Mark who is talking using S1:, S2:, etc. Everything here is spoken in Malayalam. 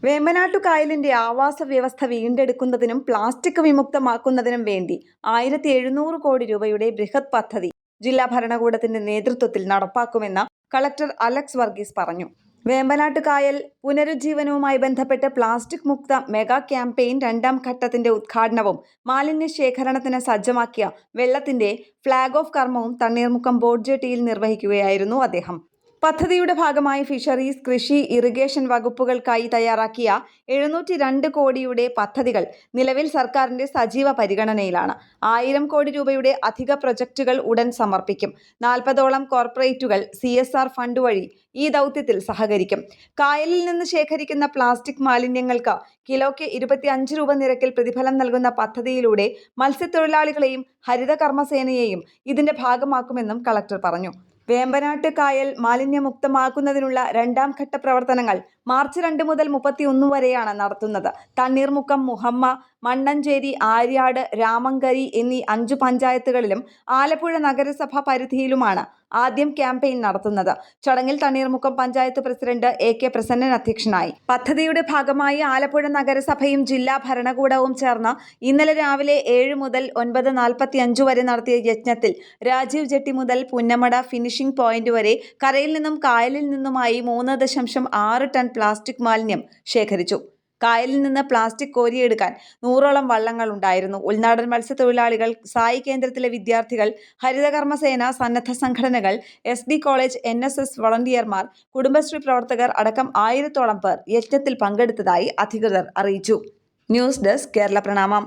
S1: വേമ്പനാട്ടുകായലിന്റെ ആവാസ വ്യവസ്ഥ വീണ്ടെടുക്കുന്നതിനും പ്ലാസ്റ്റിക് വിമുക്തമാക്കുന്നതിനും വേണ്ടി 1700 കോടി രൂപയുടെ ബൃഹത് പദ്ധതി ജില്ലാ ഭരണകൂടത്തിന്റെ നേതൃത്വത്തിൽ നടപ്പാക്കുമെന്ന് കളക്ടർ അലക്സ് വർഗീസ് പറഞ്ഞു. വേമ്പനാട്ടുകായൽ പുനരുജ്ജീവനവുമായി ബന്ധപ്പെട്ട് പ്ലാസ്റ്റിക് മുക്ത മെഗാ ക്യാമ്പയിൻ രണ്ടാം ഘട്ടത്തിന്റെ ഉദ്ഘാടനവും മാലിന്യ ശേഖരണത്തിന് സജ്ജമാക്കിയ വെള്ളത്തിന്റെ ഫ്ളാഗ് ഓഫ് കർമ്മവും തണ്ണീർമുക്കം ബോട്ട് ജെട്ടിയിൽ നിർവഹിക്കുകയായിരുന്നു അദ്ദേഹം. പദ്ധതിയുടെ ഭാഗമായി ഫിഷറീസ്, കൃഷി, ഇറിഗേഷൻ വകുപ്പുകൾക്കായി തയ്യാറാക്കിയ 702 കോടിയുടെ പദ്ധതികൾ നിലവിൽ സർക്കാരിന്റെ സജീവ പരിഗണനയിലാണ്. 1000 കോടി രൂപയുടെ അധിക പ്രൊജക്ടുകൾ ഉടൻ സമർപ്പിക്കും. 40ഓളം കോർപ്പറേറ്റുകൾ CSR ഫണ്ട് വഴി ഈ ദൗത്യത്തിൽ സഹകരിക്കും. കായലിൽ നിന്ന് ശേഖരിക്കുന്ന പ്ലാസ്റ്റിക് മാലിന്യങ്ങൾക്ക് കിലോയ്ക്ക് 25 രൂപ നിരക്കിൽ പ്രതിഫലം നൽകുന്ന പദ്ധതിയിലൂടെ മത്സ്യത്തൊഴിലാളികളെയും ഹരിത കർമ്മസേനയെയും ഇതിന്റെ ഭാഗമാക്കുമെന്നും കളക്ടർ പറഞ്ഞു. വേമ്പനാട്ട് കായൽ മാലിന്യമുക്തമാക്കുന്നതിനുള്ള രണ്ടാം ഘട്ട പ്രവർത്തനങ്ങൾ മാർച്ച് 2 മുതൽ 31 വരെയാണ് നടത്തുന്നത്. തണ്ണീർമുക്കം, മുഹമ്മ, മണ്ണഞ്ചേരി, ആര്യാട്, രാമങ്കരി എന്നീ 5 പഞ്ചായത്തുകളിലും ആലപ്പുഴ നഗരസഭ പരിധിയിലുമാണ് ആദ്യം ക്യാമ്പയിൻ നടത്തുന്നത്. ചടങ്ങിൽ തണ്ണീർമുക്കം പഞ്ചായത്ത് പ്രസിഡന്റ് AK പ്രസന്നൻ അധ്യക്ഷനായി. പദ്ധതിയുടെ ഭാഗമായി ആലപ്പുഴ നഗരസഭയും ജില്ലാ ഭരണകൂടവും ചേർന്ന് ഇന്നലെ രാവിലെ 7 മുതൽ 9:45 വരെ നടത്തിയ യജ്ഞത്തിൽ രാജീവ് ജെട്ടി മുതൽ പുന്നമട ഫിനിഷിംഗ് പോയിന്റ് വരെ കരയിൽ നിന്നും കായലിൽ നിന്നുമായി 3.6 ടൺ പ്ലാസ്റ്റിക് മാലിന്യം ശേഖരിച്ചു. കായലിൽ നിന്ന് പ്ലാസ്റ്റിക് കോരിയെടുക്കാൻ 100ഓളം വള്ളങ്ങൾ ഉണ്ടായിരുന്നു. ഉൾനാടൻ മത്സ്യത്തൊഴിലാളികൾ, സായി കേന്ദ്രത്തിലെ വിദ്യാർത്ഥികൾ, ഹരിതകർമ്മസേന, സന്നദ്ധ സംഘടനകൾ, SD കോളേജ്, NSS വളണ്ടിയർമാർ, കുടുംബശ്രീ പ്രവർത്തകർ അടക്കം 1000ഓളം പേർ യജ്ഞത്തിൽ പങ്കെടുത്തതായി അധികൃതർ അറിയിച്ചു. ന്യൂസ് ഡെസ്ക് കേരള പ്രണാമം.